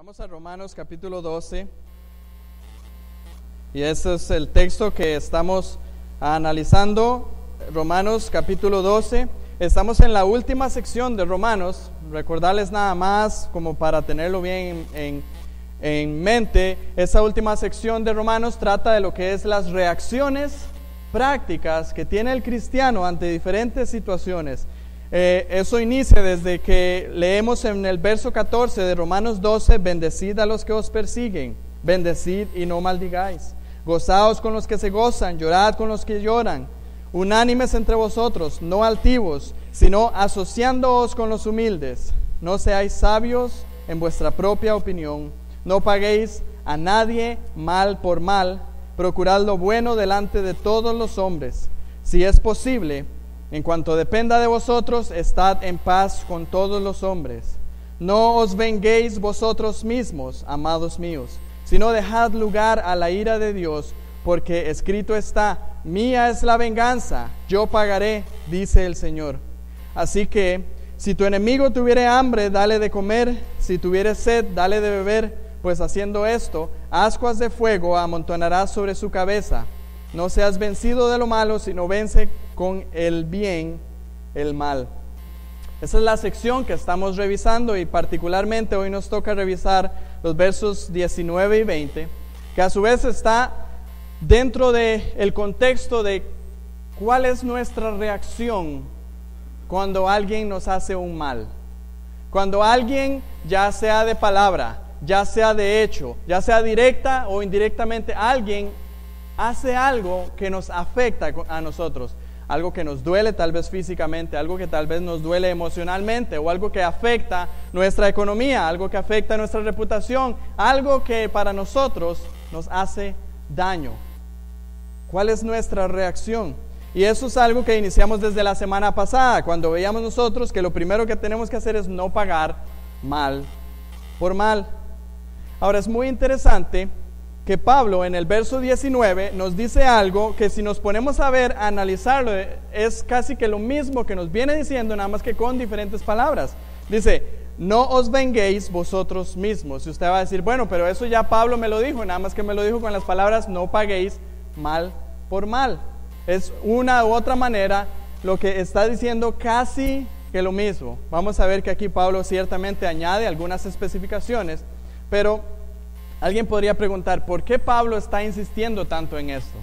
Vamos a Romanos capítulo 12 y ese es el texto que estamos analizando. Romanos capítulo 12, estamos en la última sección de Romanos. Recordarles nada más como para tenerlo bien en mente, esa última sección de Romanos trata de lo que es las reacciones prácticas que tiene el cristiano ante diferentes situaciones. Eso inicia desde que leemos en el verso 14 de Romanos 12: bendecid a los que os persiguen, bendecid y no maldigáis, gozaos con los que se gozan, llorad con los que lloran, unánimes entre vosotros, no altivos, sino asociándoos con los humildes. No seáis sabios en vuestra propia opinión, no paguéis a nadie mal por mal, procurad lo bueno delante de todos los hombres. Si es posible, en cuanto dependa de vosotros, estad en paz con todos los hombres. No os venguéis vosotros mismos, amados míos, sino dejad lugar a la ira de Dios, porque escrito está: mía es la venganza, yo pagaré, dice el Señor. Así que, si tu enemigo tuviere hambre, dale de comer; si tuviere sed, dale de beber, pues haciendo esto, ascuas de fuego amontonarás sobre su cabeza. No seas vencido de lo malo, sino vence con el bien el mal. Esa es la sección que estamos revisando y particularmente hoy nos toca revisar los versos 19 y 20, que a su vez está dentro del contexto de cuál es nuestra reacción cuando alguien nos hace un mal. Cuando alguien, ya sea de palabra, ya sea de hecho, ya sea directa o indirectamente, alguien hace algo que nos afecta a nosotros, algo que nos duele tal vez físicamente, algo que tal vez nos duele emocionalmente, o algo que afecta nuestra economía, algo que afecta nuestra reputación, algo que para nosotros nos hace daño. ¿Cuál es nuestra reacción? Y eso es algo que iniciamos desde la semana pasada, cuando veíamos nosotros que lo primero que tenemos que hacer es no pagar mal por mal. Ahora es muy interesante que Pablo en el verso 19 nos dice algo que, si nos ponemos a ver, a analizarlo, es casi que lo mismo que nos viene diciendo, nada más que con diferentes palabras. Dice: no os venguéis vosotros mismos. Y usted va a decir: bueno, pero eso ya Pablo me lo dijo, nada más que me lo dijo con las palabras: no paguéis mal por mal. Es una u otra manera lo que está diciendo, casi que lo mismo. Vamos a ver que aquí Pablo ciertamente añade algunas especificaciones, pero alguien podría preguntar: ¿por qué Pablo está insistiendo tanto en esto?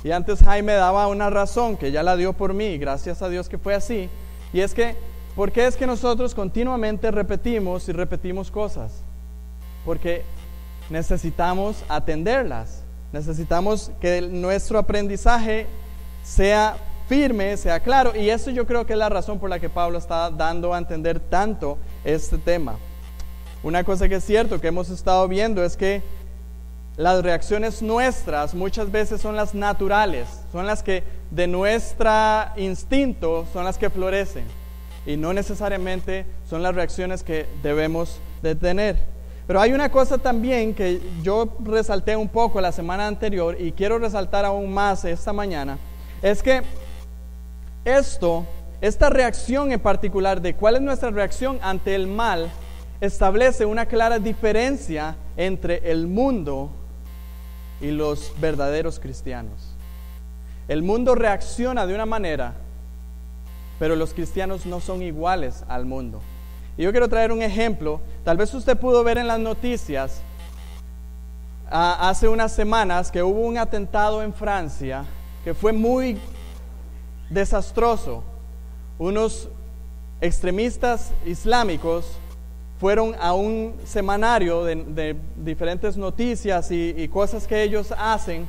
Y antes Jaime daba una razón que ya la dio por mí, gracias a Dios que fue así, y es que, ¿por qué es que nosotros continuamente repetimos y repetimos cosas? Porque necesitamos atenderlas, necesitamos que nuestro aprendizaje sea firme, sea claro, y eso yo creo que es la razón por la que Pablo está dando a entender tanto este tema. Una cosa que es cierto que hemos estado viendo es que las reacciones nuestras muchas veces son las naturales, son las que de nuestro instinto son las que florecen, y no necesariamente son las reacciones que debemos de tener. Pero hay una cosa también que yo resalté un poco la semana anterior y quiero resaltar aún más esta mañana, es que esta reacción en particular, de cuál es nuestra reacción ante el mal, establece una clara diferencia entre el mundo y los verdaderos cristianos. El mundo reacciona de una manera, pero los cristianos no son iguales al mundo. Y yo quiero traer un ejemplo. Tal vez usted pudo ver en las noticias hace unas semanas que hubo un atentado en Francia que fue muy desastroso. Unos extremistas islámicos fueron a un semanario de diferentes noticias y cosas que ellos hacen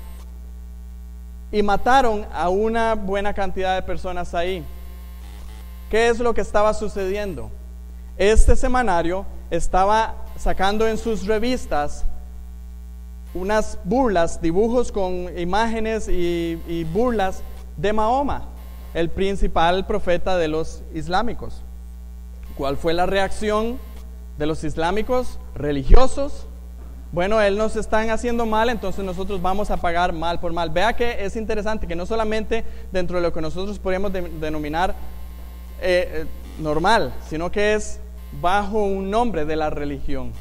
y mataron a una buena cantidad de personas ahí. ¿Qué es lo que estaba sucediendo? Este semanario estaba sacando en sus revistas unas burlas, dibujos con imágenes y burlas de Mahoma, el principal profeta de los islámicos. ¿Cuál fue la reacción de los islámicos religiosos? Bueno, él nos están haciendo mal, entonces nosotros vamos a pagar mal por mal. Vea que es interesante que no solamente dentro de lo que nosotros podríamos denominar normal, sino que es bajo un nombre de la religión.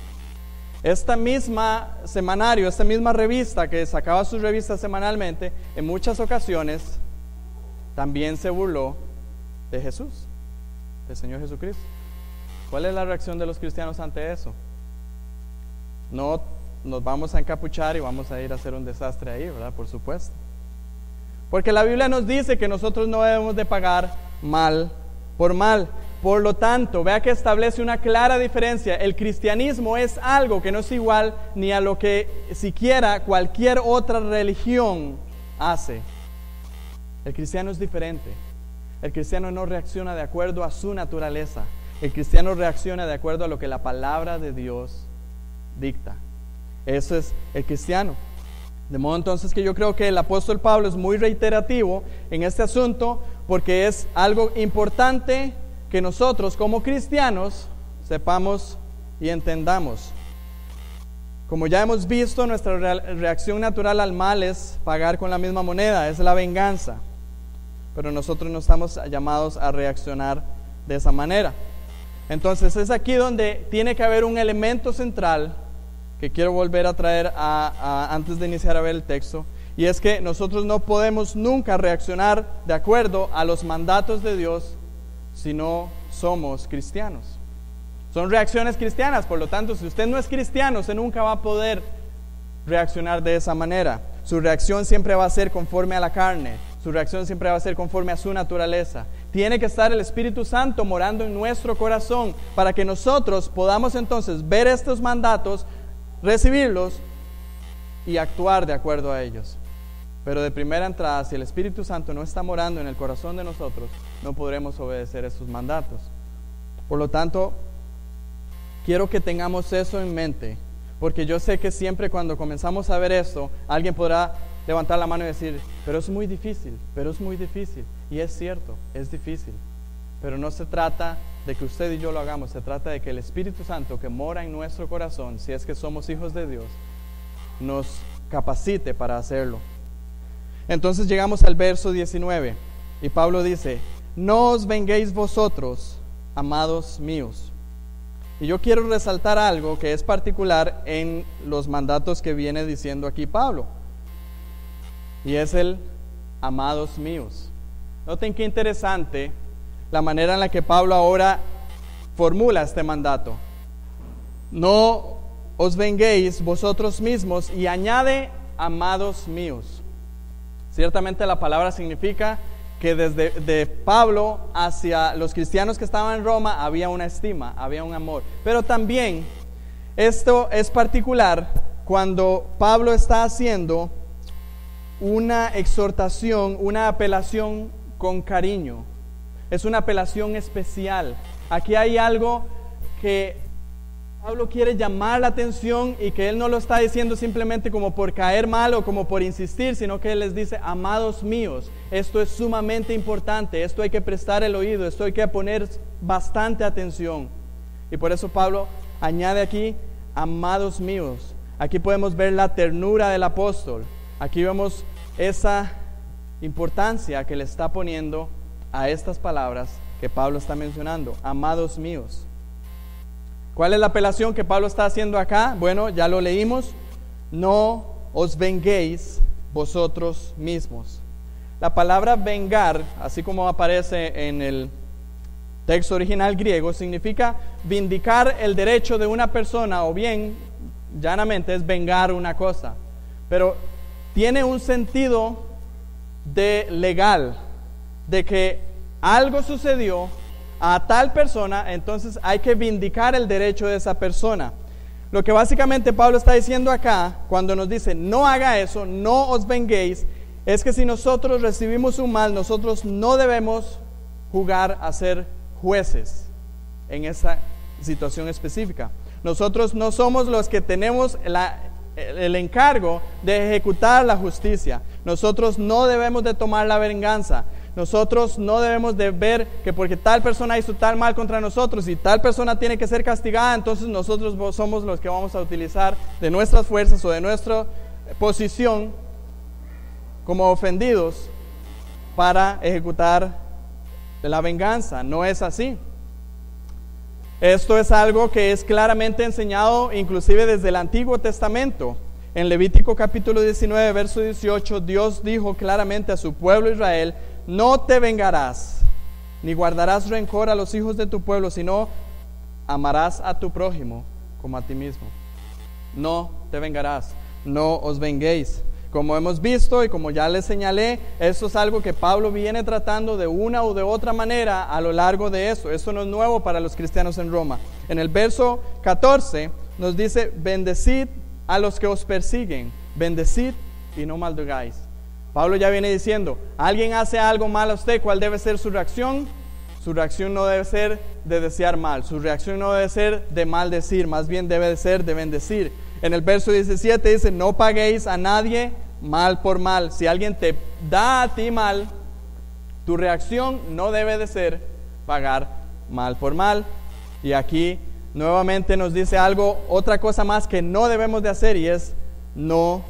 Esta misma semanario, esta misma revista que sacaba sus revistas semanalmente, en muchas ocasiones también se burló de Jesús, del Señor Jesucristo. ¿Cuál es la reacción de los cristianos ante eso? No nos vamos a encapuchar y vamos a ir a hacer un desastre ahí, ¿verdad? Por supuesto. Porque la Biblia nos dice que nosotros no debemos de pagar mal por mal. Por lo tanto, vea que establece una clara diferencia. El cristianismo es algo que no es igual ni a lo que siquiera cualquier otra religión hace. El cristiano es diferente. El cristiano no reacciona de acuerdo a su naturaleza. El cristiano reacciona de acuerdo a lo que la palabra de Dios dicta. Eso es el cristiano. De modo entonces que yo creo que el apóstol Pablo es muy reiterativo en este asunto, porque es algo importante que nosotros como cristianos sepamos y entendamos. Como ya hemos visto, nuestra reacción natural al mal es pagar con la misma moneda, es la venganza. Pero nosotros no estamos llamados a reaccionar de esa manera. Entonces es aquí donde tiene que haber un elemento central que quiero volver a traer antes de iniciar a ver el texto, y es que nosotros no podemos nunca reaccionar de acuerdo a los mandatos de Dios si no somos cristianos. Son reacciones cristianas, por lo tanto, si usted no es cristiano, usted nunca va a poder reaccionar de esa manera. Su reacción siempre va a ser conforme a la carne, su reacción siempre va a ser conforme a su naturaleza. Tiene que estar el Espíritu Santo morando en nuestro corazón para que nosotros podamos entonces ver estos mandatos, recibirlos y actuar de acuerdo a ellos. Pero de primera entrada, si el Espíritu Santo no está morando en el corazón de nosotros, no podremos obedecer esos mandatos. Por lo tanto, quiero que tengamos eso en mente, porque yo sé que siempre cuando comenzamos a ver esto, alguien podrá levantar la mano y decir, pero es muy difícil, y es cierto, es difícil, pero no se trata de que usted y yo lo hagamos, se trata de que el Espíritu Santo que mora en nuestro corazón, si es que somos hijos de Dios, nos capacite para hacerlo. Entonces llegamos al verso 19 y Pablo dice, no os venguéis vosotros, amados míos. Y yo quiero resaltar algo que es particular en los mandatos que viene diciendo aquí Pablo, y es el amados míos. Noten qué interesante la manera en la que Pablo ahora formula este mandato. No os venguéis vosotros mismos, y añade amados míos. Ciertamente la palabra significa que desde de Pablo hacia los cristianos que estaban en Roma había una estima, había un amor. Pero también esto es particular cuando Pablo está haciendo una exhortación, una apelación con cariño. Es una apelación especial. Aquí hay algo que Pablo quiere llamar la atención, y que él no lo está diciendo simplemente como por caer mal o como por insistir, sino que él les dice, amados míos, esto es sumamente importante, esto hay que prestar el oído, esto hay que poner bastante atención. Y por eso Pablo añade aquí, amados míos. Aquí podemos ver la ternura del apóstol. Aquí vemos esa importancia que le está poniendo a estas palabras que Pablo está mencionando, amados míos. ¿Cuál es la apelación que Pablo está haciendo acá? Bueno, ya lo leímos. No os venguéis vosotros mismos. La palabra vengar, así como aparece en el texto original griego, significa vindicar el derecho de una persona, o bien, llanamente, es vengar una cosa. Pero tiene un sentido de legal, de que algo sucedió a tal persona, entonces hay que vindicar el derecho de esa persona. Lo que básicamente Pablo está diciendo acá, cuando nos dice no haga eso, no os venguéis, es que si nosotros recibimos un mal, nosotros no debemos jugar a ser jueces en esa situación específica. Nosotros no somos los que tenemos el encargo de ejecutar la justicia. Nosotros no debemos de tomar la venganza. Nosotros no debemos de ver que porque tal persona hizo tal mal contra nosotros y tal persona tiene que ser castigada, entonces nosotros somos los que vamos a utilizar de nuestras fuerzas o de nuestra posición como ofendidos para ejecutar la venganza. No es así. Esto es algo que es claramente enseñado inclusive desde el Antiguo Testamento. En Levítico capítulo 19, verso 18, Dios dijo claramente a su pueblo Israel: no te vengarás, ni guardarás rencor a los hijos de tu pueblo, sino amarás a tu prójimo como a ti mismo. No te vengarás, no os venguéis. Como hemos visto y como ya les señalé, esto es algo que Pablo viene tratando de una u de otra manera a lo largo de eso. Esto no es nuevo para los cristianos en Roma. En el verso 14 nos dice: bendecid a los que os persiguen, bendecid y no maldigáis. Pablo ya viene diciendo: alguien hace algo mal a usted, ¿cuál debe ser su reacción? Su reacción no debe ser de desear mal, su reacción no debe ser de maldecir, más bien debe de ser de bendecir. En el verso 17 dice: no paguéis a nadie mal por mal. Si alguien te da a ti mal, tu reacción no debe de ser pagar mal por mal. Y aquí nuevamente nos dice algo, otra cosa más que no debemos de hacer, y es: no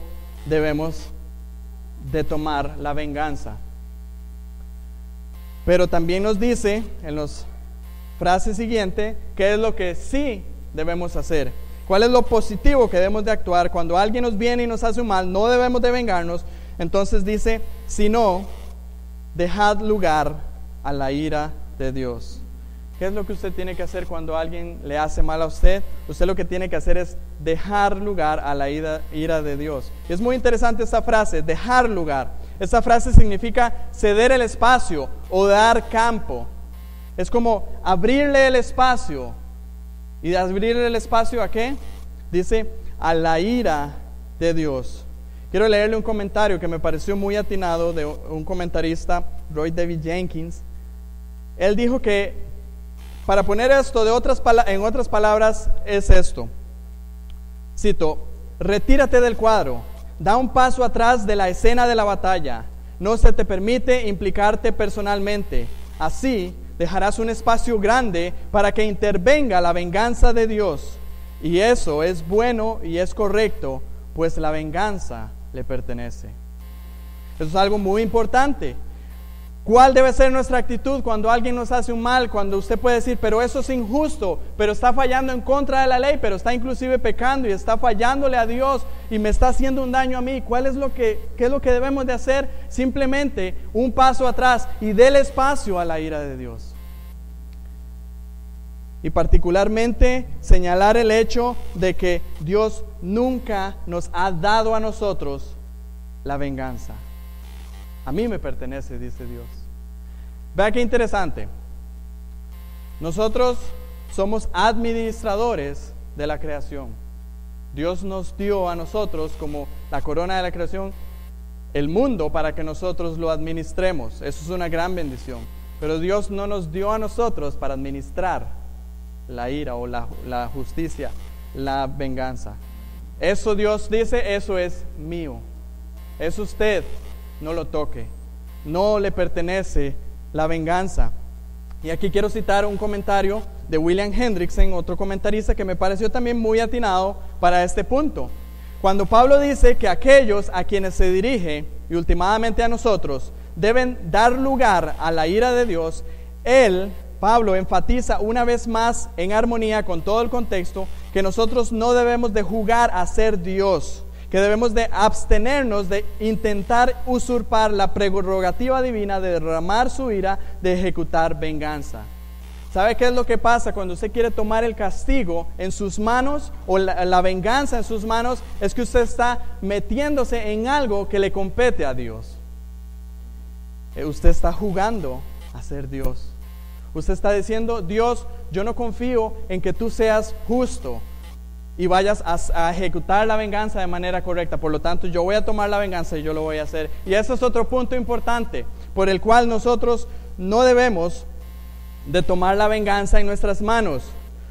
debemos de tomar la venganza. Pero también nos dice en las frases siguientes qué es lo que sí debemos hacer. ¿Cuál es lo positivo que debemos de actuar? Cuando alguien nos viene y nos hace un mal, no debemos de vengarnos. Entonces dice: sino dejad lugar a la ira de Dios. ¿Qué es lo que usted tiene que hacer cuando alguien le hace mal a usted? Usted lo que tiene que hacer es dejar lugar a la ira de Dios. Y es muy interesante esta frase, dejar lugar. Esta frase significa ceder el espacio o dar campo. Es como abrirle el espacio. ¿Y de abrirle el espacio a qué? Dice: a la ira de Dios. Quiero leerle un comentario que me pareció muy atinado de un comentarista, Roy David Jenkins. Él dijo que, para poner esto en otras palabras, es esto. Cito: retírate del cuadro, da un paso atrás de la escena de la batalla. No se te permite implicarte personalmente. Así dejarás un espacio grande para que intervenga la venganza de Dios. Y eso es bueno y es correcto, pues la venganza le pertenece. Eso es algo muy importante. ¿Cuál debe ser nuestra actitud cuando alguien nos hace un mal? Cuando usted puede decir: pero eso es injusto, pero está fallando en contra de la ley, pero está inclusive pecando y está fallándole a Dios y me está haciendo un daño a mí. ¿Qué es lo que debemos de hacer? Simplemente un paso atrás y déle espacio a la ira de Dios. Y particularmente señalar el hecho de que Dios nunca nos ha dado a nosotros la venganza. A mí me pertenece, dice Dios. Vea qué interesante. Nosotros somos administradores de la creación. Dios nos dio a nosotros, como la corona de la creación, el mundo para que nosotros lo administremos. Eso es una gran bendición. Pero Dios no nos dio a nosotros para administrar la ira o la justicia, la venganza. Eso Dios dice: eso es mío. Es usted. No lo toque, no le pertenece la venganza. Y aquí quiero citar un comentario de William Hendrickson, otro comentarista que me pareció también muy atinado para este punto. Cuando Pablo dice que aquellos a quienes se dirige, y últimamente a nosotros, deben dar lugar a la ira de Dios, Pablo enfatiza una vez más, en armonía con todo el contexto, que nosotros no debemos de jugar a ser Dios, que debemos de abstenernos de intentar usurpar la prerrogativa divina de derramar su ira, de ejecutar venganza. ¿Sabe qué es lo que pasa cuando usted quiere tomar el castigo en sus manos o la venganza en sus manos? Es que usted está metiéndose en algo que le compete a Dios. Usted está jugando a ser Dios. Usted está diciendo: Dios, yo no confío en que tú seas justo y vayas a ejecutar la venganza de manera correcta. Por lo tanto, yo voy a tomar la venganza y yo lo voy a hacer. Y ese es otro punto importante, por el cual nosotros no debemos de tomar la venganza en nuestras manos.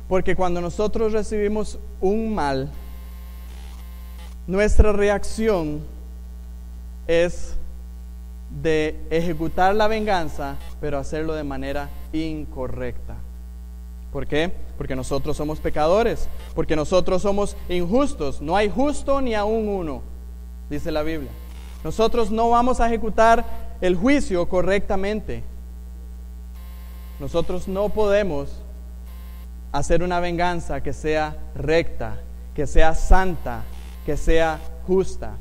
Porque cuando nosotros recibimos un mal, nuestra reacción es de ejecutar la venganza, pero hacerlo de manera incorrecta. ¿Por qué? Porque nosotros somos pecadores, porque nosotros somos injustos. No hay justo ni aún uno, dice la Biblia. Nosotros no vamos a ejecutar el juicio correctamente. Nosotros no podemos hacer una venganza que sea recta, que sea santa, que sea justa.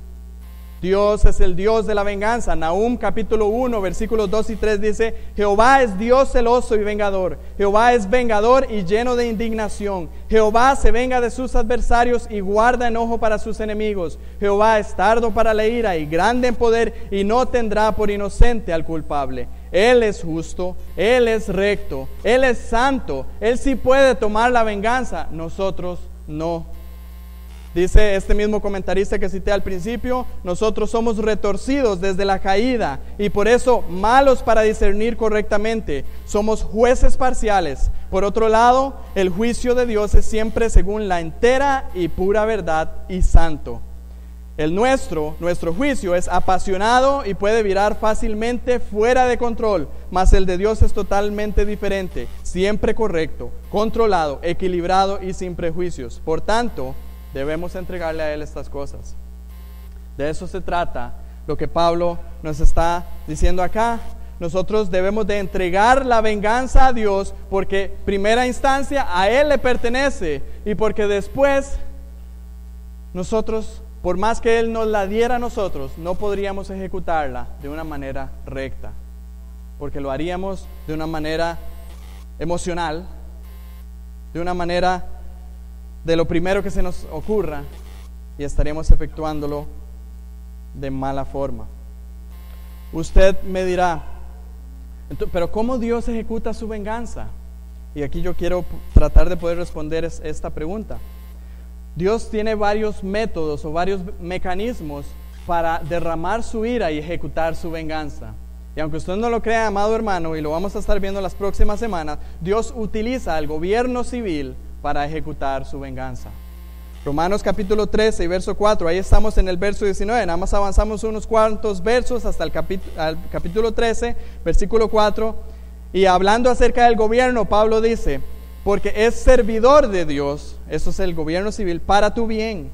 Dios es el Dios de la venganza. Nahum capítulo 1 versículos 2 y 3 dice: Jehová es Dios celoso y vengador. Jehová es vengador y lleno de indignación. Jehová se venga de sus adversarios y guarda enojo para sus enemigos. Jehová es tardo para la ira y grande en poder, y no tendrá por inocente al culpable. Él es justo, Él es recto, Él es santo. Él sí puede tomar la venganza, nosotros no. Dice este mismo comentarista que cité al principio: nosotros somos retorcidos desde la caída y por eso malos para discernir correctamente. Somos jueces parciales. Por otro lado, el juicio de Dios es siempre según la entera y pura verdad y santo. El nuestro juicio es apasionado y puede virar fácilmente fuera de control, mas el de Dios es totalmente diferente, siempre correcto, controlado, equilibrado y sin prejuicios. Por tanto, debemos entregarle a Él estas cosas. De eso se trata lo que Pablo nos está diciendo acá. Nosotros debemos de entregar la venganza a Dios porque primera instancia a Él le pertenece y porque después nosotros, por más que Él nos la diera a nosotros, no podríamos ejecutarla de una manera recta, porque lo haríamos de una manera emocional, de una manera de lo primero que se nos ocurra, y estaríamos efectuándolo de mala forma. Usted me dirá: pero ¿cómo Dios ejecuta su venganza? Y aquí yo quiero tratar de poder responder esta pregunta. Dios tiene varios métodos o varios mecanismos para derramar su ira y ejecutar su venganza. Y aunque usted no lo crea, amado hermano, y lo vamos a estar viendo las próximas semanas, Dios utiliza al gobierno civil para ejecutar su venganza. Romanos capítulo 13 y verso 4, ahí estamos en el verso 19, nada más avanzamos unos cuantos versos hasta el capítulo 13, versículo 4, y hablando acerca del gobierno, Pablo dice: porque es servidor de Dios, eso es el gobierno civil, para tu bien.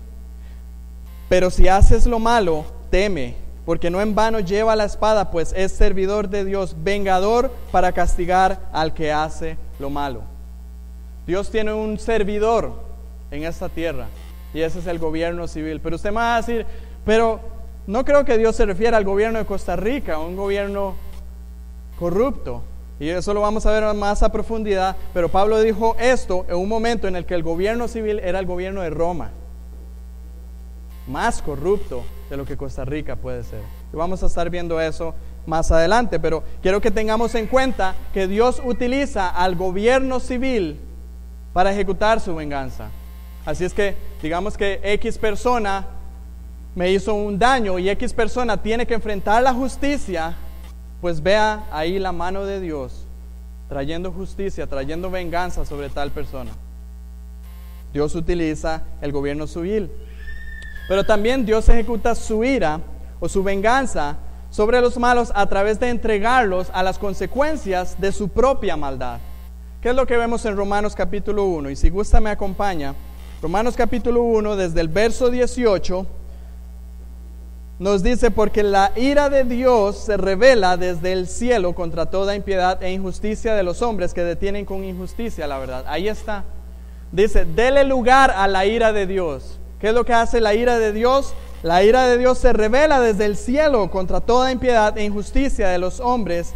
Pero si haces lo malo, teme, porque no en vano lleva la espada, pues es servidor de Dios, vengador para castigar al que hace lo malo. Dios tiene un servidor en esta tierra, y ese es el gobierno civil. Pero usted me va a decir: pero no creo que Dios se refiera al gobierno de Costa Rica, un gobierno corrupto. Y eso lo vamos a ver más a profundidad, pero Pablo dijo esto en un momento en el que el gobierno civil era el gobierno de Roma, más corrupto de lo que Costa Rica puede ser. Y vamos a estar viendo eso más adelante, pero quiero que tengamos en cuenta que Dios utiliza al gobierno civil para ejecutar su venganza. Así es que, digamos que X persona me hizo un daño y X persona tiene que enfrentar la justicia, pues vea ahí la mano de Dios trayendo justicia, trayendo venganza sobre tal persona. Dios utiliza el gobierno civil, pero también Dios ejecuta su ira o su venganza sobre los malos a través de entregarlos a las consecuencias de su propia maldad. ¿Qué es lo que vemos en Romanos capítulo 1? Y si gusta me acompaña. Romanos capítulo 1, desde el verso 18, nos dice: porque la ira de Dios se revela desde el cielo contra toda impiedad e injusticia de los hombres que detienen con injusticia la verdad. Ahí está. Dice: dele lugar a la ira de Dios. ¿Qué es lo que hace la ira de Dios? La ira de Dios se revela desde el cielo contra toda impiedad e injusticia de los hombres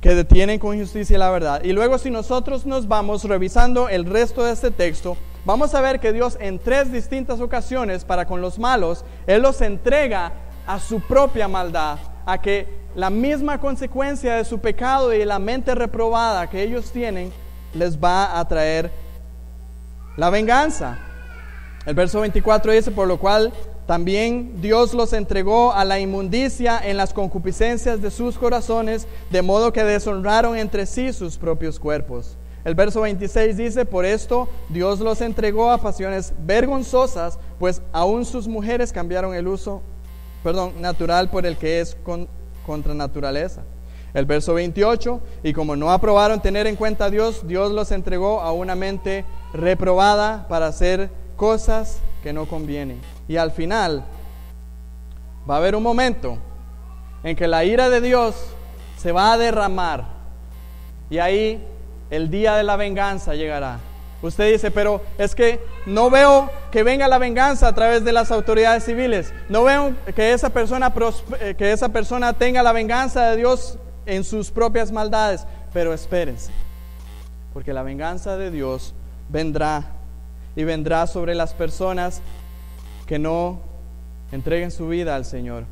que detienen con injusticia la verdad. Y luego, si nosotros nos vamos revisando el resto de este texto, vamos a ver que Dios en 3 distintas ocasiones para con los malos, Él los entrega a su propia maldad, a que la misma consecuencia de su pecado y la mente reprobada que ellos tienen les va a traer la venganza. El verso 24 dice: por lo cual también Dios los entregó a la inmundicia en las concupiscencias de sus corazones, de modo que deshonraron entre sí sus propios cuerpos. El verso 26 dice: por esto Dios los entregó a pasiones vergonzosas, pues aún sus mujeres cambiaron el uso natural por el que es contra naturaleza. El verso 28: y como no aprobaron tener en cuenta a Dios, Dios los entregó a una mente reprobada para hacer cosas que no convienen. Y al final va a haber un momento en que la ira de Dios se va a derramar, y ahí el día de la venganza llegará. Usted dice, pero es que no veo que venga la venganza a través de las autoridades civiles. No veo que esa persona tenga la venganza de Dios en sus propias maldades. Pero espérense, porque la venganza de Dios vendrá, y vendrá sobre las personas que no entreguen su vida al Señor.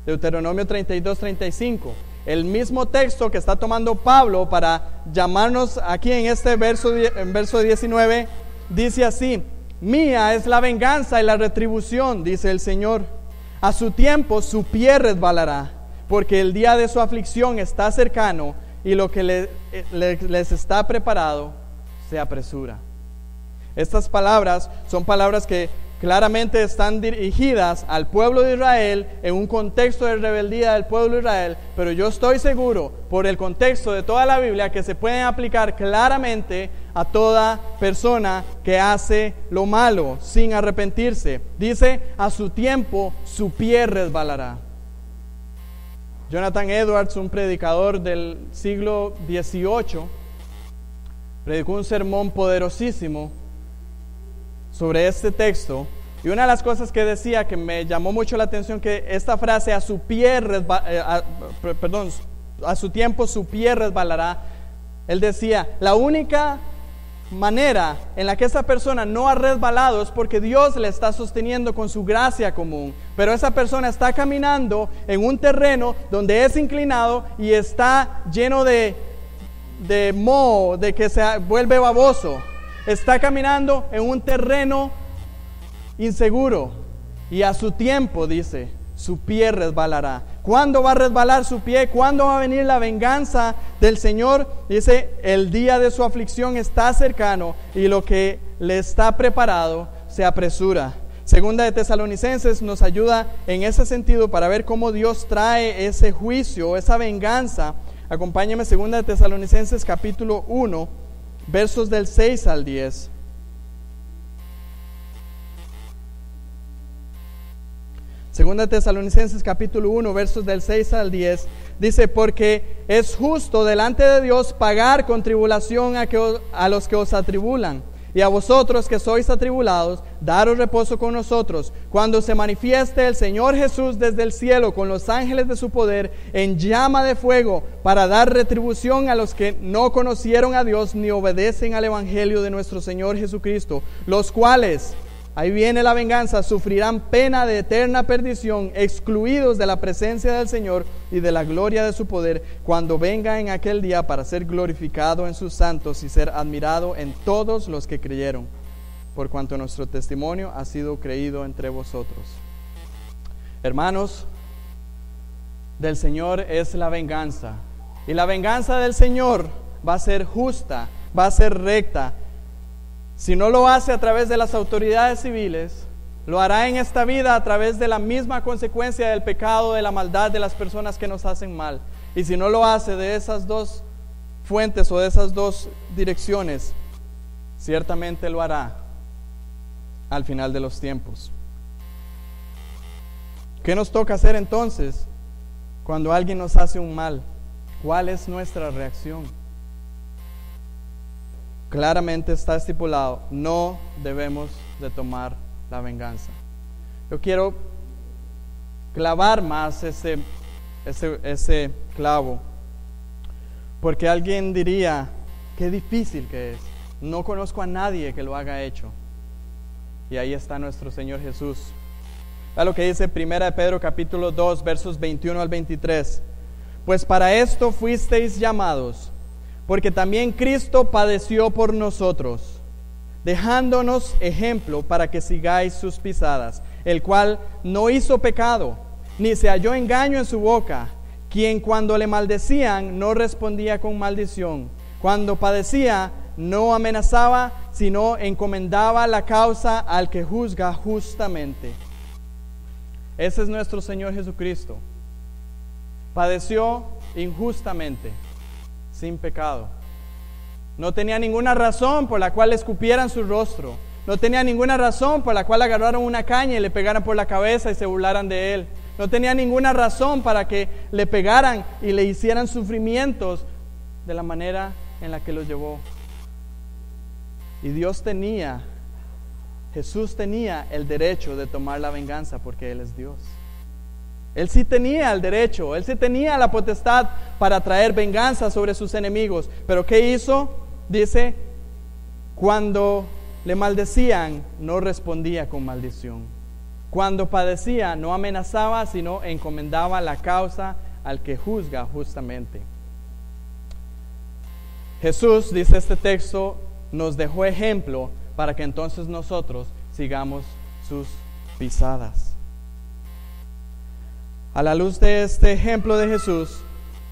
Deuteronomio 32-35, el mismo texto que está tomando Pablo para llamarnos aquí en este verso 19, dice así: mía es la venganza y la retribución, dice el Señor. A su tiempo su pie resbalará, porque el día de su aflicción está cercano, y lo que les está preparado se apresura. Estas palabras son palabras que claramente están dirigidas al pueblo de Israel en un contexto de rebeldía del pueblo de Israel, pero yo estoy seguro por el contexto de toda la Biblia que se pueden aplicar claramente a toda persona que hace lo malo sin arrepentirse. Dice, a su tiempo su pie resbalará. Jonathan Edwards, un predicador del siglo XVIII, predicó un sermón poderosísimo sobre este texto, y una de las cosas que decía que me llamó mucho la atención, que esta frase, a su tiempo su pie resbalará, él decía, la única manera en la que esa persona no ha resbalado es porque Dios le está sosteniendo con su gracia común, pero esa persona está caminando en un terreno donde es inclinado y está lleno de moho, de que se vuelve baboso. Está caminando en un terreno inseguro, y a su tiempo, dice, su pie resbalará. ¿Cuándo va a resbalar su pie? ¿Cuándo va a venir la venganza del Señor? Dice, el día de su aflicción está cercano, y lo que le está preparado se apresura. Segunda de Tesalonicenses nos ayuda en ese sentido para ver cómo Dios trae ese juicio, esa venganza. Acompáñame, Segunda de Tesalonicenses capítulo 1, versos del 6 al 10. Segunda Tesalonicenses capítulo 1, versos del 6 al 10, dice, porque es justo delante de Dios pagar con tribulación a los que os atribulan, y a vosotros que sois atribulados, daros reposo con nosotros, cuando se manifieste el Señor Jesús desde el cielo con los ángeles de su poder en llama de fuego, para dar retribución a los que no conocieron a Dios ni obedecen al evangelio de nuestro Señor Jesucristo, los cuales, ahí viene la venganza, sufrirán pena de eterna perdición, excluidos de la presencia del Señor y de la gloria de su poder, cuando venga en aquel día para ser glorificado en sus santos y ser admirado en todos los que creyeron, por cuanto nuestro testimonio ha sido creído entre vosotros. Hermanos, del Señor es la venganza, y la venganza del Señor va a ser justa, va a ser recta. Si no lo hace a través de las autoridades civiles, lo hará en esta vida a través de la misma consecuencia del pecado, de la maldad de las personas que nos hacen mal. Y si no lo hace de esas dos fuentes o de esas dos direcciones, ciertamente lo hará al final de los tiempos. ¿Qué nos toca hacer entonces cuando alguien nos hace un mal? ¿Cuál es nuestra reacción? Claramente está estipulado, no debemos de tomar la venganza. Yo quiero clavar más ese clavo, porque alguien diría, qué difícil que es, no conozco a nadie que lo haya hecho. Y ahí está nuestro Señor Jesús. Vea lo que dice 1 de Pedro capítulo 2, versos 21 al 23. Pues para esto fuisteis llamados, porque también Cristo padeció por nosotros, dejándonos ejemplo para que sigáis sus pisadas, el cual no hizo pecado, ni se halló engaño en su boca, quien cuando le maldecían no respondía con maldición, cuando padecía no amenazaba, sino encomendaba la causa al que juzga justamente. Ese es nuestro Señor Jesucristo. Padeció injustamente, sin pecado. No tenía ninguna razón por la cual le escupieran su rostro. No tenía ninguna razón por la cual agarraron una caña y le pegaran por la cabeza y se burlaran de él. No tenía ninguna razón para que le pegaran y le hicieran sufrimientos de la manera en la que los llevó. Y Jesús tenía el derecho de tomar la venganza porque Él es Dios. Él sí tenía el derecho, Él sí tenía la potestad para traer venganza sobre sus enemigos. Pero ¿qué hizo? Dice, cuando le maldecían, no respondía con maldición. Cuando padecía, no amenazaba, sino encomendaba la causa al que juzga justamente. Jesús, dice este texto, nos dejó ejemplo para que entonces nosotros sigamos sus pisadas. A la luz de este ejemplo de Jesús,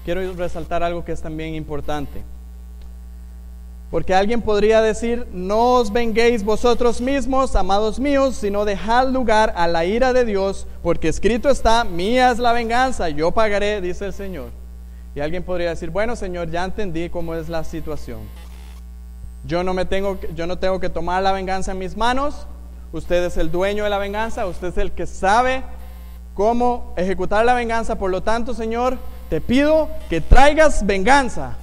quiero resaltar algo que es también importante. Porque alguien podría decir, no os venguéis vosotros mismos, amados míos, sino dejad lugar a la ira de Dios, porque escrito está, mía es la venganza, yo pagaré, dice el Señor. Y alguien podría decir, bueno, Señor, ya entendí cómo es la situación. Yo no tengo que tomar la venganza en mis manos. Usted es el dueño de la venganza, usted es el que sabe cómo ejecutar la venganza. Por lo tanto, Señor, te pido que traigas venganza.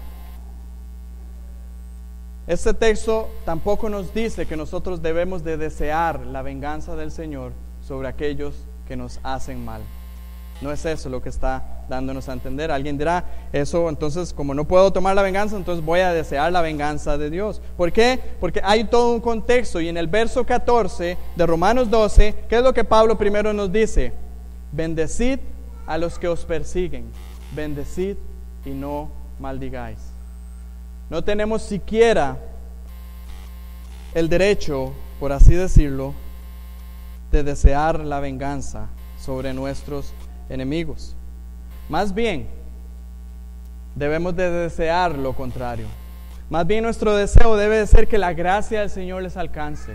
Este texto tampoco nos dice que nosotros debemos de desear la venganza del Señor sobre aquellos que nos hacen mal. No es eso lo que está dándonos a entender. Alguien dirá, eso entonces, como no puedo tomar la venganza, entonces voy a desear la venganza de Dios. ¿Por qué? Porque hay todo un contexto. Y en el verso 14 de Romanos 12, ¿qué es lo que Pablo primero nos dice? Bendecid a los que os persiguen, bendecid y no maldigáis. No tenemos siquiera el derecho, por así decirlo, de desear la venganza sobre nuestros enemigos. Más bien, debemos de desear lo contrario. Más bien nuestro deseo debe de ser que la gracia del Señor les alcance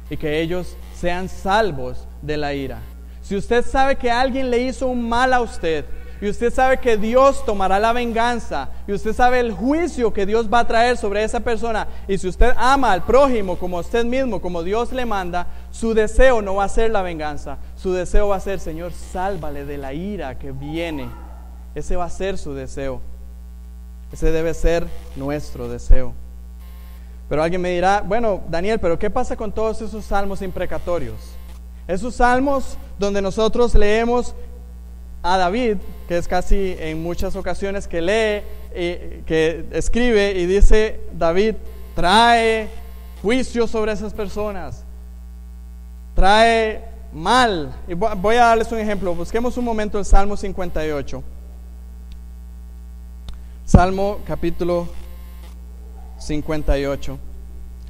y que ellos sean salvos de la ira. Si usted sabe que alguien le hizo un mal a usted, y usted sabe que Dios tomará la venganza, y usted sabe el juicio que Dios va a traer sobre esa persona, y si usted ama al prójimo como a usted mismo, como Dios le manda, su deseo no va a ser la venganza, su deseo va a ser, Señor, sálvale de la ira que viene. Ese va a ser su deseo. Ese debe ser nuestro deseo. Pero alguien me dirá, bueno, Daniel, pero ¿qué pasa con todos esos salmos imprecatorios? Esos salmos donde nosotros leemos a David, que es casi en muchas ocasiones que lee, que escribe y dice, David trae juicio sobre esas personas, trae mal. Y voy a darles un ejemplo. Busquemos un momento el Salmo 58. Salmo capítulo 58.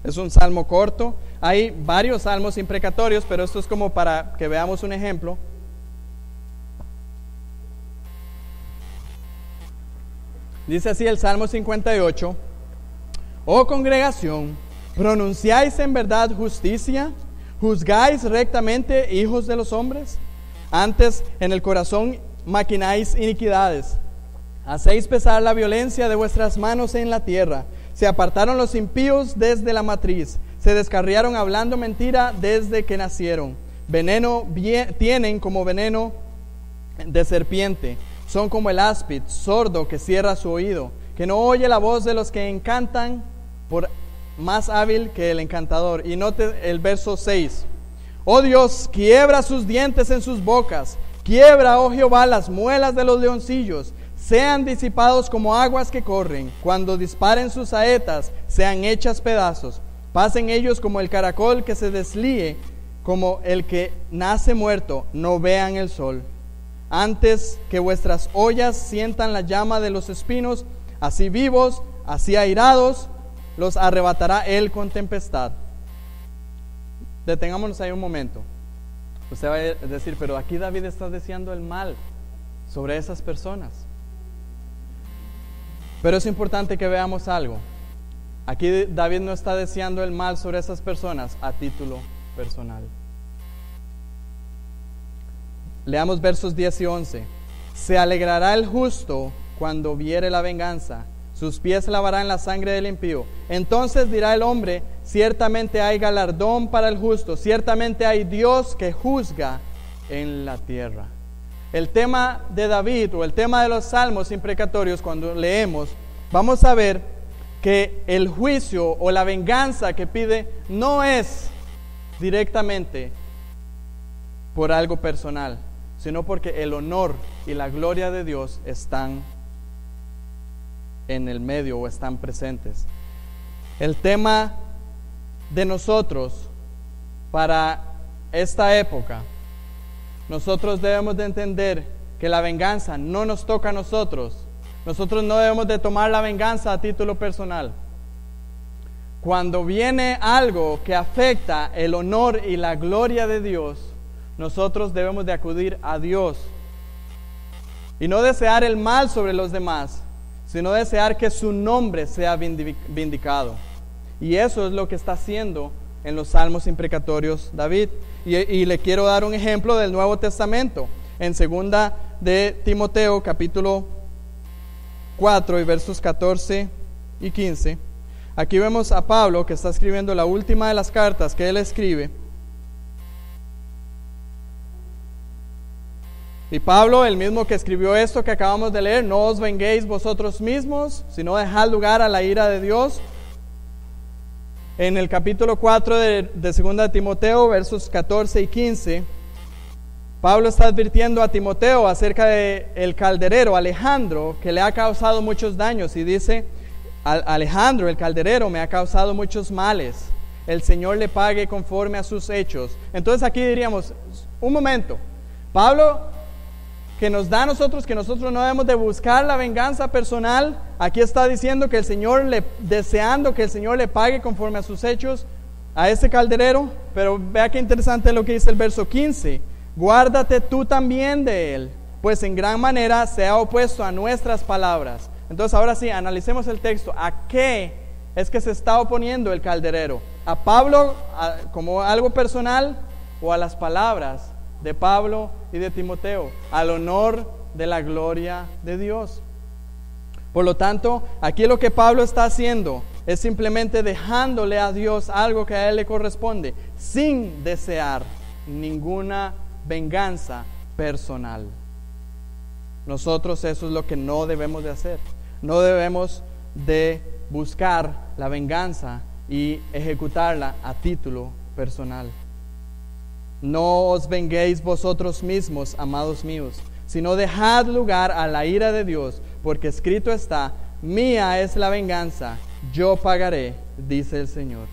Es un salmo corto. Hay varios salmos imprecatorios, pero esto es como para que veamos un ejemplo. Dice así el Salmo 58: Oh congregación, ¿pronunciáis en verdad justicia? ¿Juzgáis rectamente, hijos de los hombres? Antes en el corazón maquináis iniquidades. Hacéis pesar la violencia de vuestras manos en la tierra. Se apartaron los impíos desde la matriz. Se descarriaron hablando mentira desde que nacieron. Veneno tienen como veneno de serpiente. Son como el áspid, sordo que cierra su oído, que no oye la voz de los que encantan, por más hábil que el encantador. Y note el verso 6. Oh Dios, quiebra sus dientes en sus bocas. Quiebra, oh Jehová, las muelas de los leoncillos. Sean disipados como aguas que corren. Cuando disparen sus saetas, sean hechas pedazos. Pasen ellos como el caracol que se deslíe, como el que nace muerto. No vean el sol. Antes que vuestras ollas sientan la llama de los espinos, así vivos, así airados, los arrebatará él con tempestad. Detengámonos ahí un momento. Usted va a decir, pero aquí David está deseando el mal sobre esas personas. Pero es importante que veamos algo. Aquí David no está deseando el mal sobre esas personas a título personal. Leamos versos 10 y 11. Se alegrará el justo cuando viere la venganza. Sus pies lavarán la sangre del impío. Entonces dirá el hombre, ciertamente hay galardón para el justo. Ciertamente hay Dios que juzga en la tierra. El tema de David o el tema de los salmos imprecatorios, cuando leemos, vamos a ver que el juicio o la venganza que pide no es directamente por algo personal, sino porque el honor y la gloria de Dios están en el medio o están presentes. El tema de nosotros para esta época, nosotros debemos de entender que la venganza no nos toca a nosotros. Nosotros no debemos de tomar la venganza a título personal. Cuando viene algo que afecta el honor y la gloria de Dios, nosotros debemos de acudir a Dios y no desear el mal sobre los demás, sino desear que su nombre sea vindicado. Y eso es lo que está haciendo en los salmos imprecatorios David. Y le quiero dar un ejemplo del Nuevo Testamento. En 2 de Timoteo, capítulo 4 y versos 14 y 15. Aquí vemos a Pablo que está escribiendo la última de las cartas que él escribe. Y Pablo, el mismo que escribió esto que acabamos de leer, no os venguéis vosotros mismos, sino dejad lugar a la ira de Dios. En el capítulo 4 de 2 de Timoteo, versos 14 y 15, Pablo está advirtiendo a Timoteo acerca del calderero Alejandro, que le ha causado muchos daños, y dice: Alejandro, el calderero, me ha causado muchos males, el Señor le pague conforme a sus hechos. Entonces aquí diríamos, un momento, Pablo, que nos da a nosotros que nosotros no debemos de buscar la venganza personal, aquí está diciendo que el Señor, deseando que el Señor le pague conforme a sus hechos a ese calderero. Pero vea qué interesante lo que dice el verso 15: guárdate tú también de él, pues en gran manera se ha opuesto a nuestras palabras. Entonces ahora sí, analicemos el texto. ¿A qué es que se está oponiendo el calderero? ¿A Pablo como algo personal, o a las palabras de Pablo y de Timoteo, al honor de la gloria de Dios? Por lo tanto, aquí lo que Pablo está haciendo es simplemente dejándole a Dios algo que a él le corresponde, sin desear ninguna venganza personal. Nosotros eso es lo que no debemos de hacer. No debemos de buscar la venganza y ejecutarla a título personal. No os venguéis vosotros mismos, amados míos, sino dejad lugar a la ira de Dios, porque escrito está: mía es la venganza, yo pagaré, dice el Señor.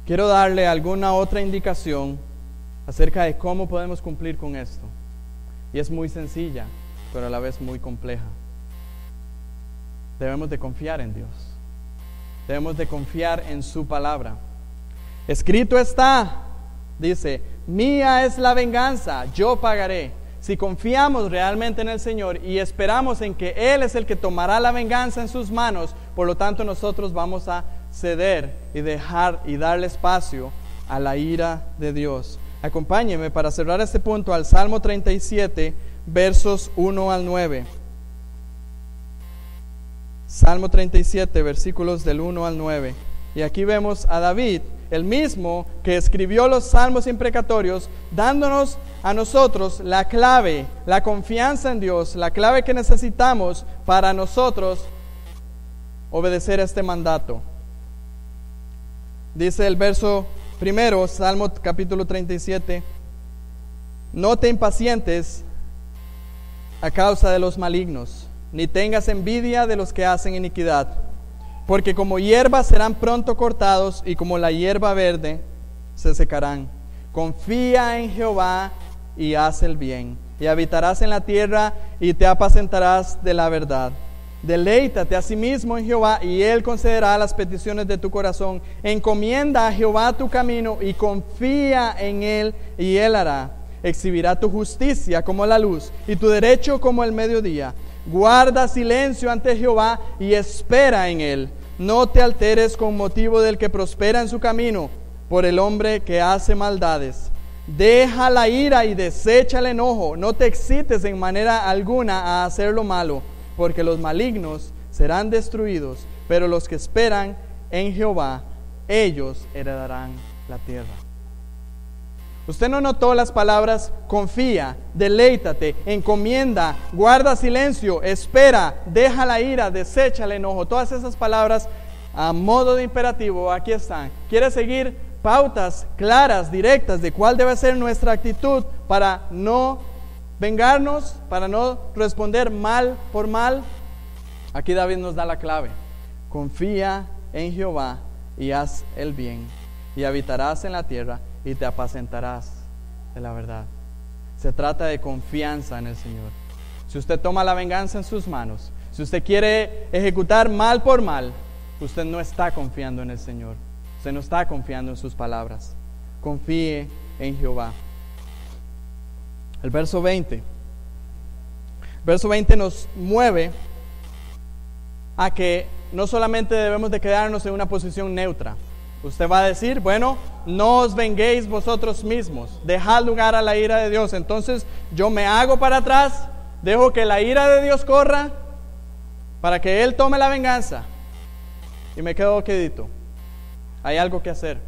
Quiero darle alguna otra indicación acerca de cómo podemos cumplir con esto. Y es muy sencilla, pero a la vez muy compleja. Debemos de confiar en Dios. Debemos de confiar en su palabra. Escrito está, dice: mía es la venganza, yo pagaré. Si confiamos realmente en el Señor y esperamos en que Él es el que tomará la venganza en sus manos, por lo tanto nosotros vamos a ceder y dejar y darle espacio a la ira de Dios. Acompáñeme para cerrar este punto al Salmo 37, versos 1 al 9. Salmo 37, versículos del 1 al 9. Y aquí vemos a David, el mismo que escribió los salmos imprecatorios, dándonos a nosotros la clave, la confianza en Dios, la clave que necesitamos para nosotros obedecer este mandato. Dice el verso primero, Salmo capítulo 37: no te impacientes a causa de los malignos, ni tengas envidia de los que hacen iniquidad, porque como hierba serán pronto cortados, y como la hierba verde se secarán. Confía en Jehová y haz el bien, y habitarás en la tierra y te apacentarás de la verdad. Deleítate asimismo en Jehová, y Él concederá las peticiones de tu corazón. Encomienda a Jehová tu camino, y confía en Él, y Él hará. Exhibirá tu justicia como la luz, y tu derecho como el mediodía. Guarda silencio ante Jehová, y espera en Él. No te alteres con motivo del que prospera en su camino, por el hombre que hace maldades. Deja la ira y desecha el enojo. No te excites en manera alguna a hacer lo malo, porque los malignos serán destruidos, pero los que esperan en Jehová, ellos heredarán la tierra. Usted no notó las palabras confía, deleítate, encomienda, guarda silencio, espera, deja la ira, desecha el enojo. Todas esas palabras a modo de imperativo aquí están. ¿Quiere seguir pautas claras, directas de cuál debe ser nuestra actitud para no vengarnos, para no responder mal por mal? Aquí David nos da la clave. Confía en Jehová y haz el bien, y habitarás en la tierra y te apacentarás de la verdad. Se trata de confianza en el Señor. Si usted toma la venganza en sus manos, si usted quiere ejecutar mal por mal, usted no está confiando en el Señor. Usted no está confiando en sus palabras. Confíe en Jehová. El verso 20. Verso 20 nos mueve a que no solamente debemos de quedarnos en una posición neutra. Usted va a decir, bueno, no os venguéis vosotros mismos, dejad lugar a la ira de Dios. Entonces yo me hago para atrás, dejo que la ira de Dios corra para que Él tome la venganza y me quedo quedito. Hay algo que hacer.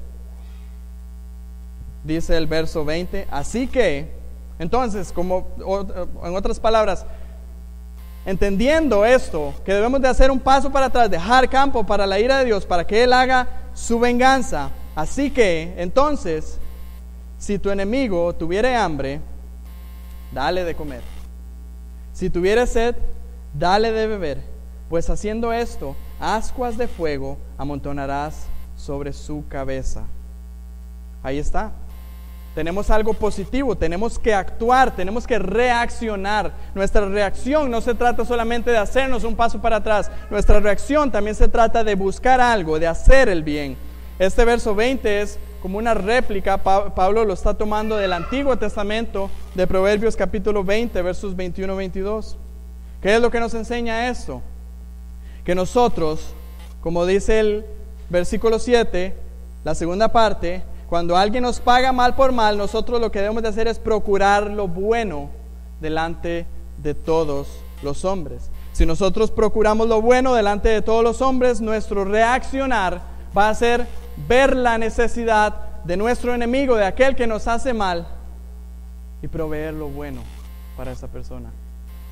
Dice el verso 20, así que, entonces, como en otras palabras, entendiendo esto, que debemos de hacer un paso para atrás, dejar campo para la ira de Dios, para que Él haga su venganza. Así que, entonces, si tu enemigo tuviere hambre, dale de comer. Si tuviere sed, dale de beber. Pues haciendo esto, ascuas de fuego amontonarás sobre su cabeza. Ahí está. Tenemos algo positivo, tenemos que actuar, tenemos que reaccionar. Nuestra reacción no se trata solamente de hacernos un paso para atrás. Nuestra reacción también se trata de buscar algo, de hacer el bien. Este verso 20 es como una réplica, Pablo lo está tomando del Antiguo Testamento, de Proverbios capítulo 20, versos 21-22. ¿Qué es lo que nos enseña esto? Que nosotros, como dice el versículo 7, la segunda parte, cuando alguien nos paga mal por mal, nosotros lo que debemos de hacer es procurar lo bueno delante de todos los hombres. Si nosotros procuramos lo bueno delante de todos los hombres, nuestro reaccionar va a ser ver la necesidad de nuestro enemigo, de aquel que nos hace mal, y proveer lo bueno para esa persona.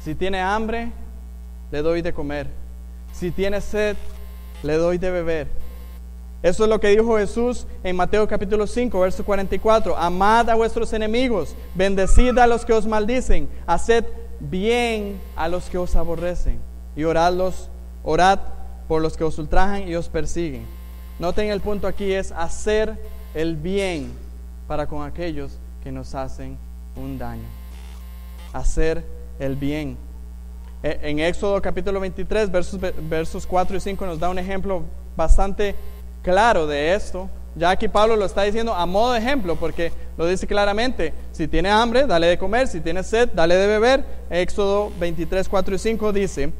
Si tiene hambre, le doy de comer. Si tiene sed, le doy de beber. Eso es lo que dijo Jesús en Mateo capítulo 5, verso 44. Amad a vuestros enemigos, bendecid a los que os maldicen, haced bien a los que os aborrecen, y orad por los que os ultrajan y os persiguen. Noten el punto aquí es hacer el bien para con aquellos que nos hacen un daño. Hacer el bien. En Éxodo capítulo 23, versos 4 y 5 nos da un ejemplo bastante claro de esto. Ya aquí Pablo lo está diciendo a modo de ejemplo, porque lo dice claramente: si tiene hambre, dale de comer; si tiene sed, dale de beber. Éxodo 23, 4 y 5 dice: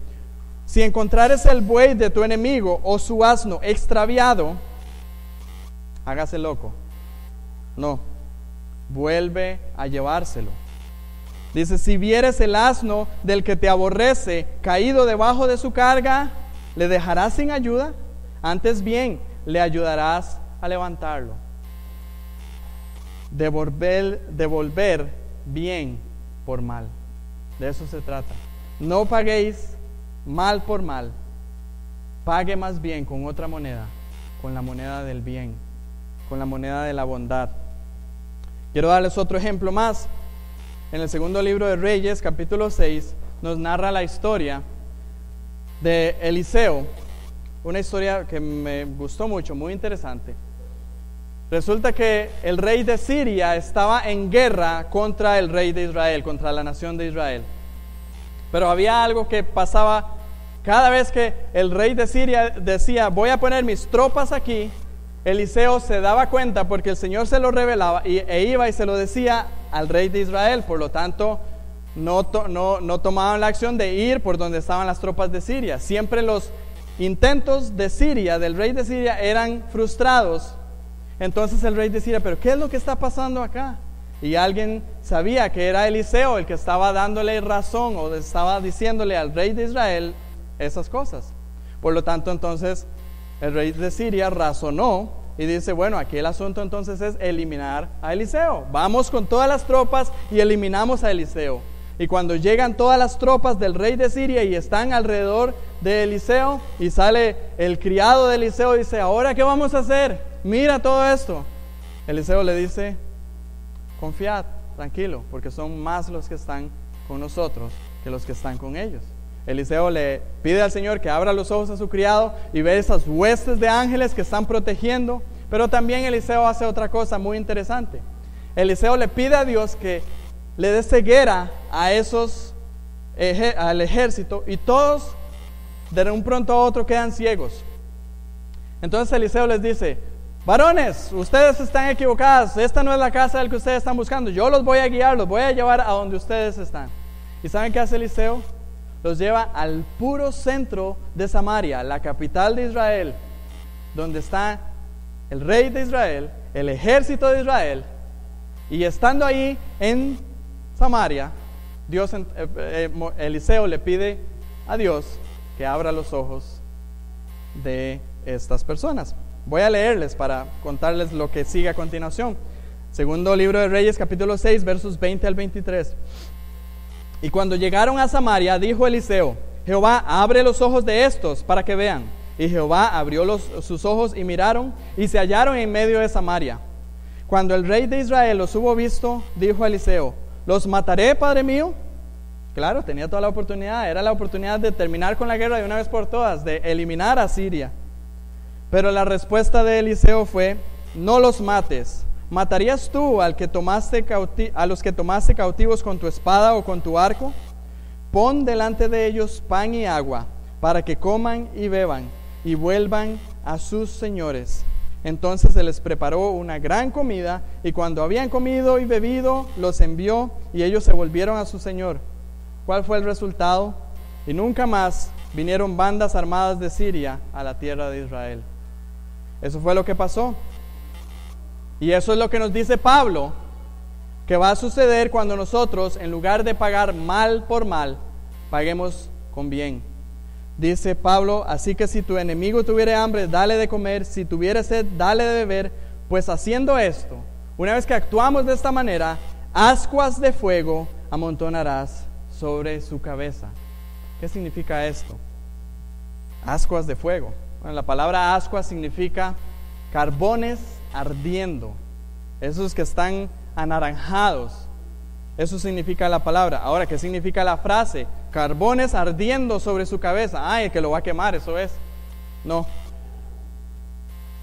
si encontrares el buey de tu enemigo o su asno extraviado, hágase loco. No, vuelve a llevárselo. Dice: si vieres el asno del que te aborrece caído debajo de su carga, ¿le dejarás sin ayuda? Antes bien, le ayudarás a levantarlo. Devolver bien por mal. De eso se trata. No paguéis mal por mal. Pague más bien con otra moneda, con la moneda del bien, con la moneda de la bondad. Quiero darles otro ejemplo más. En el segundo libro de Reyes, capítulo 6, nos narra la historia de Eliseo. Una historia que me gustó mucho, muy interesante. Resulta que el rey de Siria estaba en guerra contra el rey de Israel, contra la nación de Israel. Pero había algo que pasaba cada vez que el rey de Siria decía: voy a poner mis tropas aquí. Eliseo se daba cuenta, porque el Señor se lo revelaba, e iba y se lo decía al rey de Israel. Por lo tanto, no tomaban la acción de ir por donde estaban las tropas de Siria. Siempre los intentos de Siria, del rey de Siria, eran frustrados. Entonces el rey de Siria: ¿pero qué es lo que está pasando acá? Y alguien sabía que era Eliseo el que estaba dándole razón, o estaba diciéndole al rey de Israel esas cosas. Por lo tanto, entonces el rey de Siria razonó y dice, bueno, aquí el asunto entonces es eliminar a Eliseo. Vamos con todas las tropas y eliminamos a Eliseo. Y cuando llegan todas las tropas del rey de Siria y están alrededor de Eliseo, y sale el criado de Eliseo y dice, ¿ahora qué vamos a hacer? Mira todo esto. Eliseo le dice, confiad, tranquilo, porque son más los que están con nosotros que los que están con ellos. Eliseo le pide al Señor que abra los ojos a su criado y ve esas huestes de ángeles que están protegiendo. Pero también Eliseo hace otra cosa muy interesante. Eliseo le pide a Dios que le dé ceguera a al ejército, y todos de un pronto a otro quedan ciegos. Entonces Eliseo les dice, varones, ustedes están equivocados, esta no es la casa del que ustedes están buscando, yo los voy a guiar, los voy a llevar a donde ustedes están. ¿Y saben qué hace Eliseo? Los lleva al puro centro de Samaria, la capital de Israel, donde está el rey de Israel, el ejército de Israel. Y estando ahí en Samaria, Eliseo le pide a Dios que abra los ojos de estas personas. Voy a leerles para contarles lo que sigue a continuación. Segundo libro de Reyes, capítulo 6, versos 20 al 23. Y cuando llegaron a Samaria, dijo Eliseo, Jehová, abre los ojos de estos para que vean. Y Jehová abrió sus ojos y miraron, y se hallaron en medio de Samaria. Cuando el rey de Israel los hubo visto, dijo a Eliseo, ¿los mataré, padre mío? Claro, tenía toda la oportunidad, era la oportunidad de terminar con la guerra de una vez por todas, de eliminar a Siria. Pero la respuesta de Eliseo fue, no los mates. ¿Matarías tú a los que tomaste cautivos con tu espada o con tu arco? Pon delante de ellos pan y agua, para que coman y beban, y vuelvan a sus señores. Entonces se les preparó una gran comida, y cuando habían comido y bebido, los envió, y ellos se volvieron a su señor. ¿Cuál fue el resultado? Y nunca más vinieron bandas armadas de Siria a la tierra de Israel. Eso fue lo que pasó. Y eso es lo que nos dice Pablo, que va a suceder cuando nosotros, en lugar de pagar mal por mal, paguemos con bien. Dice Pablo, así que si tu enemigo tuviere hambre, dale de comer, si tuviere sed, dale de beber, pues haciendo esto, una vez que actuamos de esta manera, ascuas de fuego amontonarás sobre su cabeza. ¿Qué significa esto? Ascuas de fuego. Bueno, la palabra ascuas significa carbones ardiendo, esos que están anaranjados. Eso significa la palabra. Ahora, ¿qué significa la frase? Carbones ardiendo sobre su cabeza. Ay, el que lo va a quemar, eso es. No.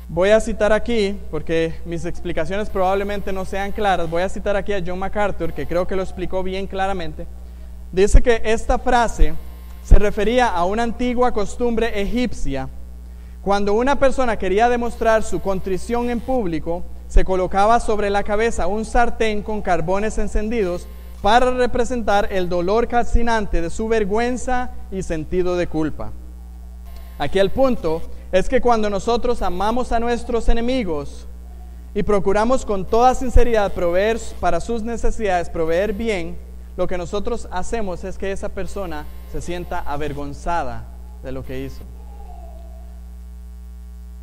Voy a citar aquí, porque mis explicaciones probablemente no sean claras, voy a citar aquí a John MacArthur, que creo que lo explicó bien claramente. Dice que esta frase se refería a una antigua costumbre egipcia. Cuando una persona quería demostrar su contrición en público, se colocaba sobre la cabeza un sartén con carbones encendidos para representar el dolor calcinante de su vergüenza y sentido de culpa. Aquí el punto es que cuando nosotros amamos a nuestros enemigos y procuramos con toda sinceridad proveer para sus necesidades, proveer bien, lo que nosotros hacemos es que esa persona se sienta avergonzada de lo que hizo.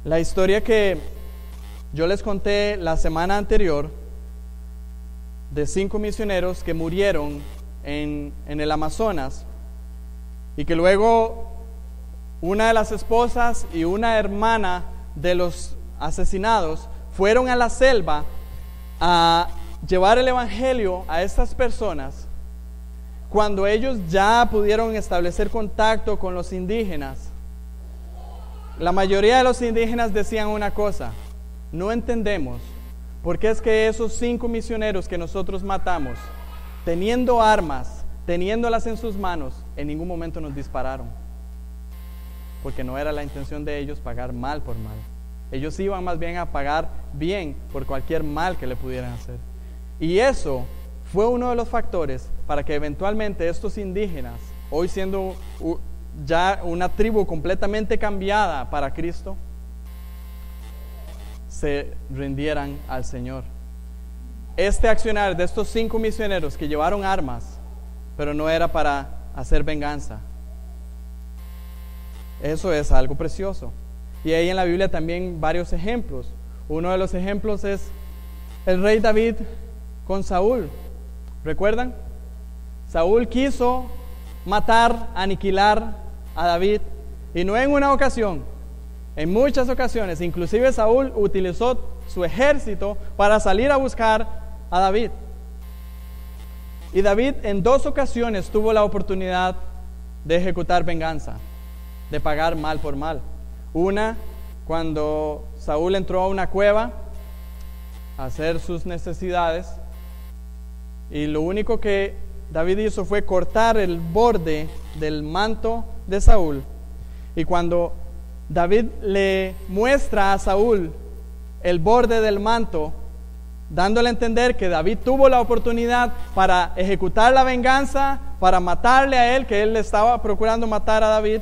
La historia que yo les conté la semana anterior de 5 misioneros que murieron en el Amazonas, y que luego una de las esposas y una hermana de los asesinados fueron a la selva a llevar el evangelio a estas personas. Cuando ellos ya pudieron establecer contacto con los indígenas, la mayoría de los indígenas decían una cosa: no entendemos por qué es que esos 5 misioneros que nosotros matamos, teniendo armas, teniéndolas en sus manos, en ningún momento nos dispararon. Porque no era la intención de ellos pagar mal por mal. Ellos iban más bien a pagar bien por cualquier mal que le pudieran hacer. Y eso fue uno de los factores para que eventualmente estos indígenas, hoy siendo ya una tribu completamente cambiada para Cristo, se rindieran al Señor. Este accionar de estos 5 misioneros que llevaron armas, pero no era para hacer venganza. Eso es algo precioso. Y hay en la Biblia también varios ejemplos. Uno de los ejemplos es el rey David con Saúl. ¿Recuerdan? Saúl quiso matar, aniquilar a David, y no en una ocasión, en muchas ocasiones. Inclusive Saúl utilizó su ejército para salir a buscar a David. Y David en 2 ocasiones tuvo la oportunidad de ejecutar venganza, de pagar mal por mal. Una, cuando Saúl entró a una cueva a hacer sus necesidades, y lo único que David hizo fue cortar el borde del manto de Saúl. Y cuando David le muestra a Saúl el borde del manto, dándole a entender que David tuvo la oportunidad para ejecutar la venganza, para matarle a él, que él le estaba procurando matar a David.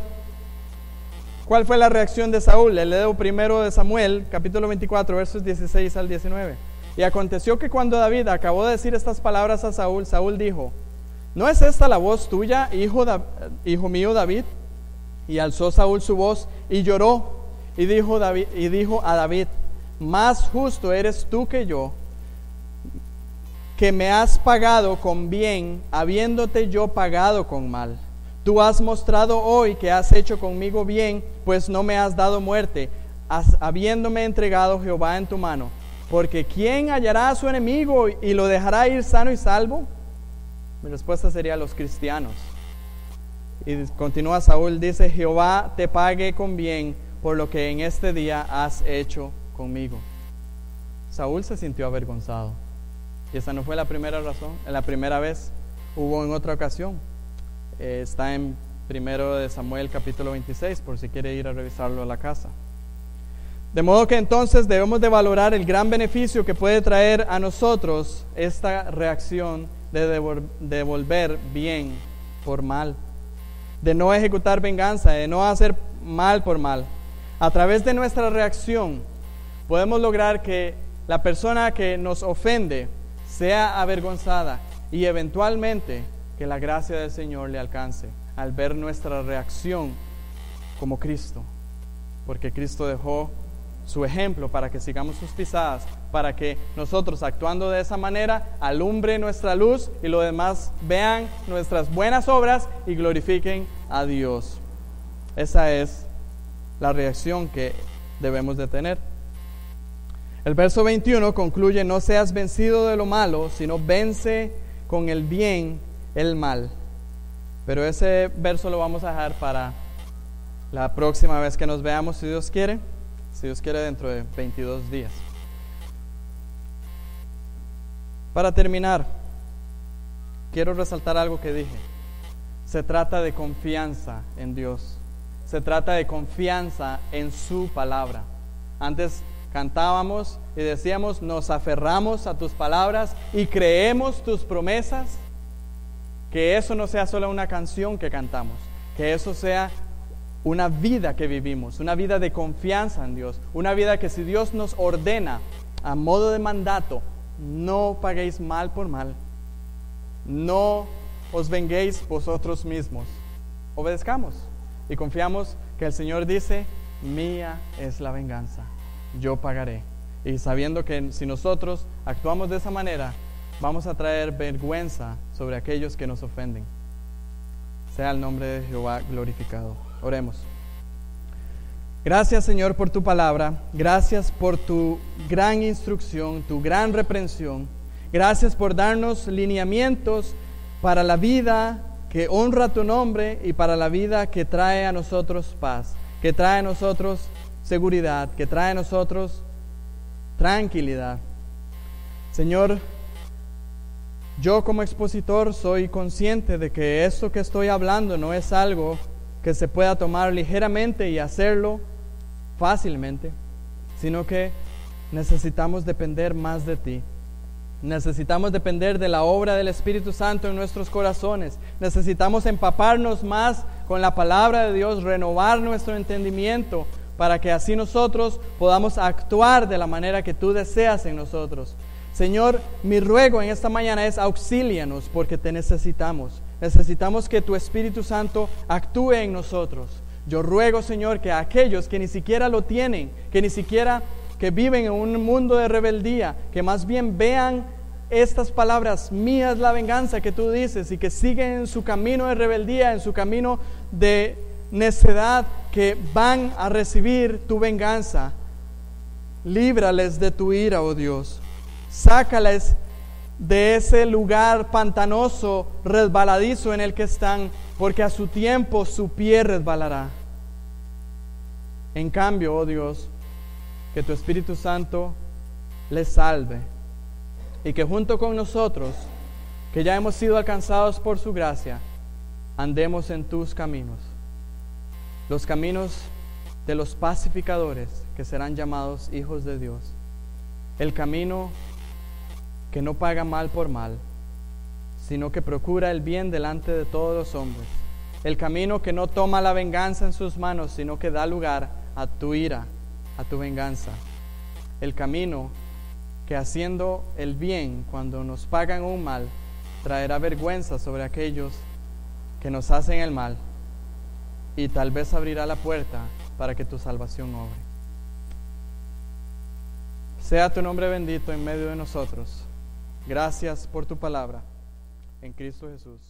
¿Cuál fue la reacción de Saúl? Le leo primero de Samuel, capítulo 24, versos 16 al 19. Y aconteció que cuando David acabó de decir estas palabras a Saúl, Saúl dijo: ¿no es esta la voz tuya, hijo mío David? Y alzó Saúl su voz y lloró, y dijo a David: más justo eres tú que yo, que me has pagado con bien, habiéndote yo pagado con mal. Tú has mostrado hoy que has hecho conmigo bien, pues no me has dado muerte, habiéndome entregado Jehová en tu mano. Porque ¿quién hallará a su enemigo y lo dejará ir sano y salvo? Mi respuesta sería: los cristianos. Y continúa Saúl, dice: Jehová te pague con bien por lo que en este día has hecho conmigo. Saúl se sintió avergonzado. Y esa no fue la primera razón, la primera vez. Hubo en otra ocasión. Está en 1 de Samuel capítulo 26, por si quiere ir a revisarlo a la casa. De modo que entonces debemos de valorar el gran beneficio que puede traer a nosotros esta reacción de devolver bien por mal, de no ejecutar venganza, de no hacer mal por mal. A través de nuestra reacción podemos lograr que la persona que nos ofende sea avergonzada y eventualmente que la gracia del Señor le alcance al ver nuestra reacción como Cristo, porque Cristo dejó su ejemplo para que sigamos sus pisadas, para que nosotros, actuando de esa manera, alumbre nuestra luz y los demás vean nuestras buenas obras y glorifiquen a Dios. Esa es la reacción que debemos de tener. El verso 21 concluye: no seas vencido de lo malo, sino vence con el bien el mal. Pero ese verso lo vamos a dejar para la próxima vez que nos veamos, si Dios quiere. Si Dios quiere, dentro de 22 días. Para terminar, quiero resaltar algo que dije. Se trata de confianza en Dios. Se trata de confianza en su palabra. Antes cantábamos y decíamos: nos aferramos a tus palabras y creemos tus promesas. Que eso no sea solo una canción que cantamos, que eso sea una vida que vivimos, una vida de confianza en Dios, una vida que si Dios nos ordena a modo de mandato: no paguéis mal por mal, no os venguéis vosotros mismos, obedezcamos y confiamos que el Señor dice: mía es la venganza, yo pagaré. Y sabiendo que si nosotros actuamos de esa manera, vamos a traer vergüenza sobre aquellos que nos ofenden. Sea el nombre de Jehová glorificado. Oremos. Gracias, Señor, por tu palabra. Gracias por tu gran instrucción, tu gran reprensión. Gracias por darnos lineamientos para la vida que honra tu nombre y para la vida que trae a nosotros paz, que trae a nosotros seguridad, que trae a nosotros tranquilidad. Señor, yo como expositor soy consciente de que esto que estoy hablando no es algo que se pueda tomar ligeramente y hacerlo fácilmente, sino que necesitamos depender más de ti. Necesitamos depender de la obra del Espíritu Santo en nuestros corazones. Necesitamos empaparnos más con la palabra de Dios, renovar nuestro entendimiento para que así nosotros podamos actuar de la manera que tú deseas en nosotros. Señor, mi ruego en esta mañana es: auxílianos, porque te necesitamos. Necesitamos que tu Espíritu Santo actúe en nosotros. Yo ruego, Señor, que aquellos que ni siquiera lo tienen, que ni siquiera que viven en un mundo de rebeldía, que más bien vean estas palabras: mía es la venganza, que tú dices, y que siguen en su camino de rebeldía, en su camino de necedad, que van a recibir tu venganza. Líbrales de tu ira, oh Dios. Sácales de ese lugar pantanoso, resbaladizo en el que están, porque a su tiempo su pie resbalará. En cambio, oh Dios, que tu Espíritu Santo les salve, y que junto con nosotros, que ya hemos sido alcanzados por su gracia, andemos en tus caminos, los caminos de los pacificadores, que serán llamados hijos de Dios, el camino que no paga mal por mal, sino que procura el bien delante de todos los hombres, el camino que no toma la venganza en sus manos, sino que da lugar a tu ira, a tu venganza, el camino que haciendo el bien cuando nos pagan un mal, traerá vergüenza sobre aquellos que nos hacen el mal, y tal vez abrirá la puerta para que tu salvación obre. Sea tu nombre bendito en medio de nosotros. Gracias por tu palabra. En Cristo Jesús.